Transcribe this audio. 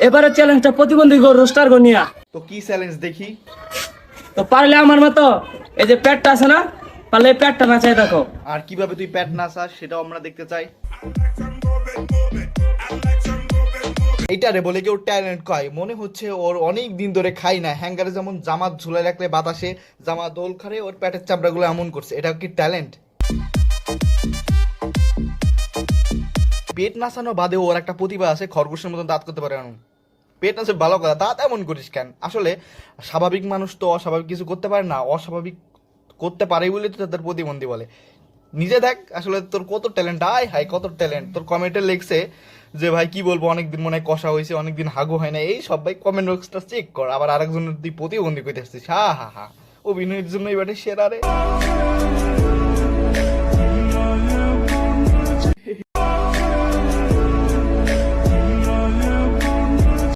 এবারে চ্যালেঞ্জটা প্রতিবন্ধী গো রোস্টার গো নিয়া। তো কি চ্যালেঞ্জ দেখি? তো পারলে আমার মতো এই যে পেটটা আছে না, পারলে এই পেটটা নাচাই দেখো। আর কিভাবে তুই প্যাট নাচাস সেটাও আমরা দেখতে চাই। এইটারে বলে কেউ ট্যালেন্ট কয়? মনে হচ্ছে ওর অনেক দিন ধরে খাই না। হ্যাঙ্গারে যেমন জামা ঝুলাই রাখলে বাতাসে জামা দোল খারে, ওর প্যাটের চামড়াগুলো এমন করছে। এটা কি ট্যালেন্ট? পেট নাচানো বাদে ওর একটা প্রতিভা আছে, খরগোশের মতন দাঁত করতে পারে এমন। পেট নাচে ভালো কথা, দাঁত এমন করিস কেন? আসলে স্বাভাবিক মানুষ তো অস্বাভাবিক কিছু করতে পারে না, অস্বাভাবিক করতে পারে বলে তো তাদের প্রতিবন্ধী বলে। নিজে দেখ আসলে তোর কত ট্যালেন্ট, আয় হাই কত ট্যালেন্ট। তোর কমেন্টে লিখছে যে ভাই কি বলবো, অনেকদিন মনে হয় কষা হয়েছে, অনেকদিন হাগু হয় না, এই সব ভাই কমেন্ট বক্সটা চেক কর। আবার আরেকজনের তুই প্রতিবন্ধী করতে আসছিস, হা হা হা। অভিনয়ের জন্য এবারে সেরা রে।